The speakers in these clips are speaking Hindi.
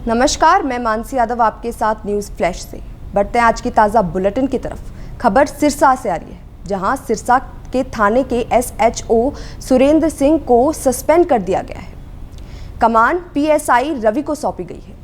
नमस्कार, मैं मानसी यादव आपके साथ न्यूज़ फ्लैश से। बढ़ते हैं आज की ताज़ा बुलेटिन की तरफ। खबर सिरसा से आ रही है, जहां सिरसा के थाने के SHO सुरेंद्र सिंह को सस्पेंड कर दिया गया है। कमान PSI रवि को सौंपी गई है।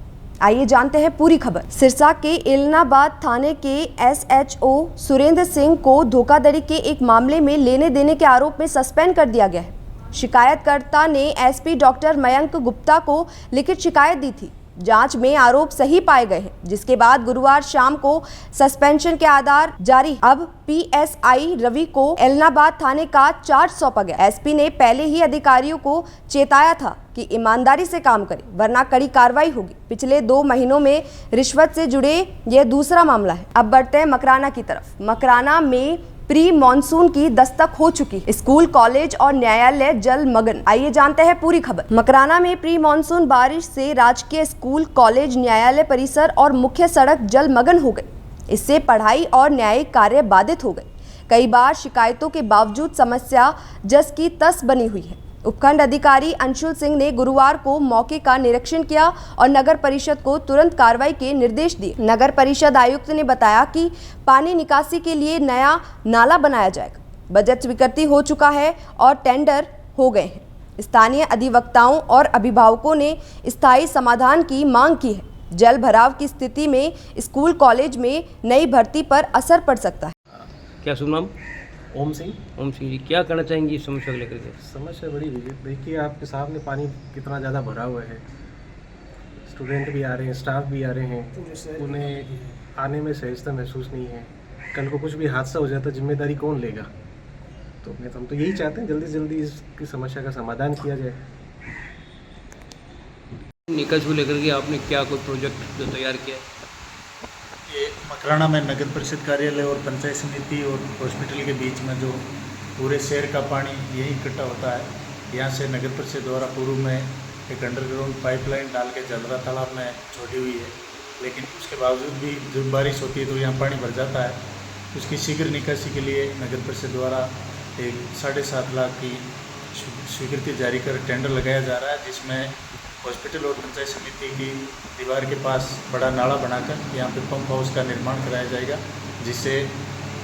आइए जानते हैं पूरी खबर। सिरसा के इलनाबाद थाने के SHO सुरेंद्र सिंह को धोखाधड़ी के एक मामले में लेने देने के आरोप में सस्पेंड कर दिया गया है। शिकायतकर्ता ने SP डॉक्टर मयंक गुप्ता को लिखित शिकायत दी थी। जांच में आरोप सही पाए गए हैं, जिसके बाद गुरुवार शाम को सस्पेंशन के आधार जारी। अब PSI रवि को इलनाबाद थाने का चार्ज सौंपा गया। SP ने पहले ही अधिकारियों को चेताया था कि ईमानदारी से काम करें, वरना कड़ी कार्रवाई होगी। पिछले 2 महीनों में रिश्वत से जुड़े यह दूसरा मामला है। अब बढ़ते हैं मकराना की तरफ। मकराना में प्री मॉनसून की दस्तक हो चुकी है। स्कूल, कॉलेज और न्यायालय जलमग्न। आइए जानते हैं पूरी खबर। मकराना में प्री मॉनसून बारिश से राजकीय स्कूल, कॉलेज, न्यायालय परिसर और मुख्य सड़क जलमग्न हो गई। इससे पढ़ाई और न्यायिक कार्य बाधित हो गए। कई बार शिकायतों के बावजूद समस्या जस की तस बनी हुई है। उपखंड अधिकारी अंशुल सिंह ने गुरुवार को मौके का निरीक्षण किया और नगर परिषद को तुरंत कार्रवाई के निर्देश दिए। नगर परिषद आयुक्त ने बताया कि पानी निकासी के लिए नया नाला बनाया जाएगा। बजट स्वीकृति हो चुका है और टेंडर हो गए हैं। स्थानीय अधिवक्ताओं और अभिभावकों ने स्थायी समाधान की मांग की है। जल भराव की स्थिति में स्कूल, कॉलेज में नई भर्ती पर असर पड़ सकता है। क्या शुभ नाम? ओम सिंह जी, क्या करना चाहेंगे इस समस्या को लेकर के? समस्या बड़ी विजिट देखिए, आपके सामने पानी कितना ज़्यादा भरा हुआ है। स्टूडेंट भी आ रहे हैं, स्टाफ भी आ रहे हैं, उन्हें आने में सहजता महसूस नहीं है। कल को कुछ भी हादसा हो जाता, जिम्मेदारी कौन लेगा? तो हम तो यही चाहते हैं जल्दी से जल्दी इसकी समस्या का समाधान किया जाए। निकास को लेकर के आपने क्या कोई प्रोजेक्ट जो तैयार किया है? ये मकराना में नगर परिषद कार्यालय और पंचायत समिति और हॉस्पिटल के बीच में जो पूरे शहर का पानी यही इकट्ठा होता है। यहाँ से नगर परिषद द्वारा पूर्व में एक अंडरग्राउंड पाइपलाइन डाल के जलरा तालाब में छोड़ी हुई है, लेकिन उसके बावजूद भी जब बारिश होती है तो यहाँ पानी भर जाता है। उसकी शीघ्र निकासी के लिए नगर परिषद द्वारा एक 7.5 लाख की स्वीकृति जारी कर टेंडर लगाया जा रहा है, जिसमें हॉस्पिटल और पंचायत समिति की दीवार के पास बड़ा नाला बनाकर यहाँ पे पंप हाउस का निर्माण कराया जाएगा, जिससे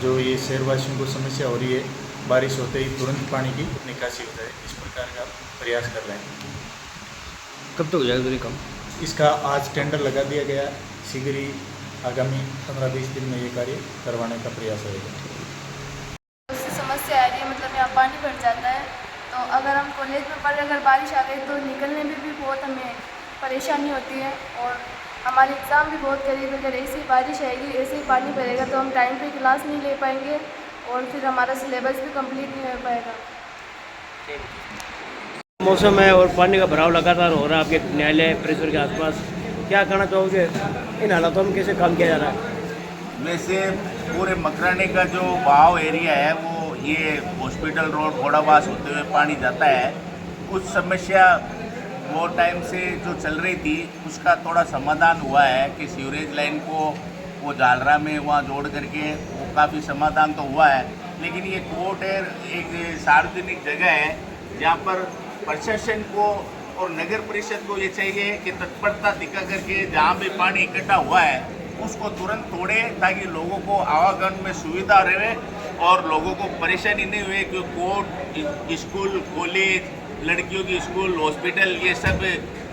जो ये शहरवासियों को समस्या हो रही है, बारिश होते ही तुरंत पानी की निकासी हो जाए। इस प्रकार का प्रयास कर रहे हैं। कब तक हो जाएगा काम? इसका आज टेंडर लगा दिया गया। शीघ्र ही आगामी 15-20 दिन में ये कार्य करवाने का प्रयास होगा। उससे समस्या आ रही है, मतलब यहाँ पानी भर जाता है, तो अगर हम कॉलेज में पढ़ अगर बारिश आ गई तो निकलने में भी बहुत हमें परेशानी होती है और हमारे एग्ज़ाम भी बहुत करीब है। अगर ऐसी बारिश आएगी, ऐसे ही पानी भरेगा तो हम टाइम पे क्लास नहीं ले पाएंगे और फिर हमारा सिलेबस भी कंप्लीट नहीं हो पाएगा। मौसम है और पानी का भराव लगातार हो रहा है आपके न्यायालय परिसर के आसपास, क्या कहना चाहोगे? इन हालातों में कैसे काम किया जा रहा है? वैसे पूरे मकराने का जो बहाव एरिया है वो ये हॉस्पिटल रोड, घोड़ाबास होते हुए पानी जाता है। कुछ समस्या वो टाइम से जो चल रही थी उसका थोड़ा समाधान हुआ है कि सीवरेज लाइन को वो जालरा में वहाँ जोड़ करके वो काफ़ी समाधान तो हुआ है, लेकिन ये कोर्ट है, एक सार्वजनिक जगह है जहाँ पर प्रशासन को और नगर परिषद को ये चाहिए कि तत्परता दिखा करके जहाँ भी पानी इकट्ठा हुआ है उसको तुरंत तोड़े, ताकि लोगों को आवागमन में सुविधा रहे और लोगों को परेशानी नहीं हुए। क्योंकि कोर्ट, स्कूल, कॉलेज, लड़कियों की स्कूल, हॉस्पिटल ये सब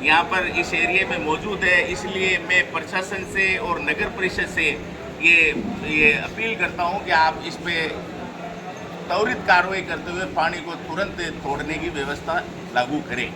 यहाँ पर इस एरिया में मौजूद है। इसलिए मैं प्रशासन से और नगर परिषद से ये अपील करता हूँ कि आप इस पे त्वरित कार्रवाई करते हुए पानी को तुरंत तोड़ने की व्यवस्था लागू करें।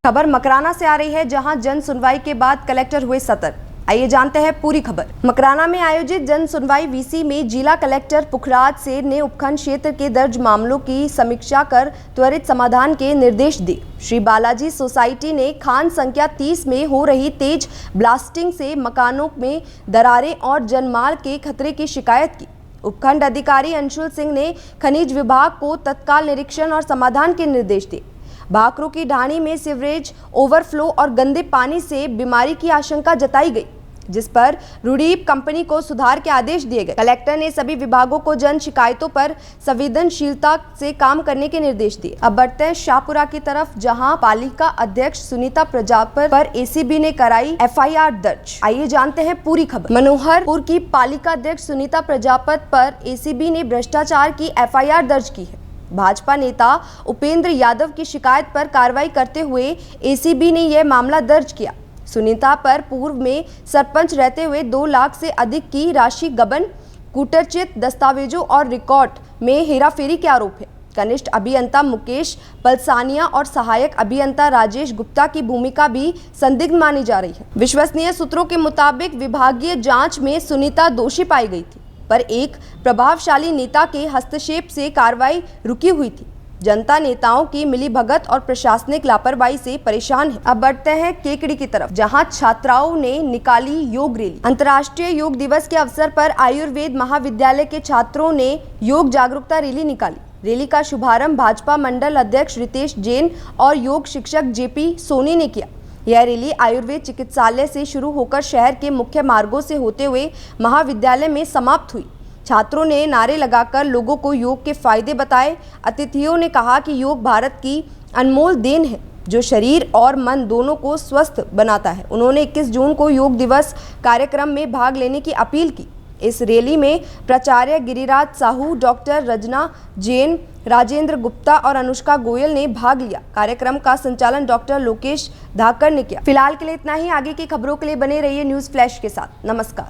खबर मकराना से आ रही है, जहां जन सुनवाई के बाद कलेक्टर हुए सतर्क। आइए जानते हैं पूरी खबर। मकराना में आयोजित जन सुनवाई VC में जिला कलेक्टर पुखराज सेठ ने उपखंड क्षेत्र के दर्ज मामलों की समीक्षा कर त्वरित समाधान के निर्देश दिए। श्री बालाजी सोसाइटी ने खान संख्या 30 में हो रही तेज ब्लास्टिंग से मकानों में दरारें और जनमाल के खतरे की शिकायत की। उपखंड अधिकारी अंशुल सिंह ने खनिज विभाग को तत्काल निरीक्षण और समाधान के निर्देश दिए। भाखरू की ढाणी में सीवरेज ओवरफ्लो और गंदे पानी से बीमारी की आशंका जताई गई। जिस पर रूडीप कंपनी को सुधार के आदेश दिए गए। कलेक्टर ने सभी विभागों को जन शिकायतों पर संवेदनशीलता से काम करने के निर्देश दिए। अब बढ़ते हैं शाहपुरा की तरफ, जहां पालिका अध्यक्ष सुनीता प्रजापति पर एसीबी ने कराई एफआईआर दर्ज। आइए जानते हैं पूरी खबर। मनोहरपुर की पालिका अध्यक्ष सुनीता प्रजापति पर एसीबी ने भ्रष्टाचार की एफआईआर दर्ज की है। भाजपा नेता उपेंद्र यादव की शिकायत पर कार्रवाई करते हुए एसीबी ने यह मामला दर्ज किया। सुनीता पर पूर्व में सरपंच रहते हुए 2 लाख से अधिक की राशि गबन, कूटरचित दस्तावेजों और रिकॉर्ड में हेराफेरी के आरोप है। कनिष्ठ अभियंता मुकेश पलसानिया और सहायक अभियंता राजेश गुप्ता की भूमिका भी संदिग्ध मानी जा रही है। विश्वसनीय सूत्रों के मुताबिक विभागीय जांच में सुनीता दोषी पाई गई थी, पर एक प्रभावशाली नेता के हस्तक्षेप से कार्रवाई रुकी हुई थी। जनता नेताओं की मिलीभगत और प्रशासनिक लापरवाही से परेशान है। अब बढ़ते हैं केकड़ी की तरफ, जहां छात्राओं ने निकाली योग रैली। अंतर्राष्ट्रीय योग दिवस के अवसर पर आयुर्वेद महाविद्यालय के छात्रों ने योग जागरूकता रैली निकाली। रैली का शुभारंभ भाजपा मंडल अध्यक्ष रितेश जैन और योग शिक्षक जेपी सोनी ने किया। यह रैली आयुर्वेद चिकित्सालय से शुरू होकर शहर के मुख्य मार्गों से होते हुए महाविद्यालय में समाप्त हुई। छात्रों ने नारे लगाकर लोगों को योग के फायदे बताए। अतिथियों ने कहा कि योग भारत की अनमोल देन है, जो शरीर और मन दोनों को स्वस्थ बनाता है। उन्होंने 21 जून को योग दिवस कार्यक्रम में भाग लेने की अपील की। इस रैली में प्राचार्य गिरिराज साहू, डॉक्टर रजना जैन, राजेंद्र गुप्ता और अनुष्का गोयल ने भाग लिया। कार्यक्रम का संचालन डॉक्टर लोकेश धाकर ने किया। फिलहाल के लिए इतना ही। आगे की खबरों के लिए बने रहिए न्यूज़ फ्लैश के साथ। नमस्कार।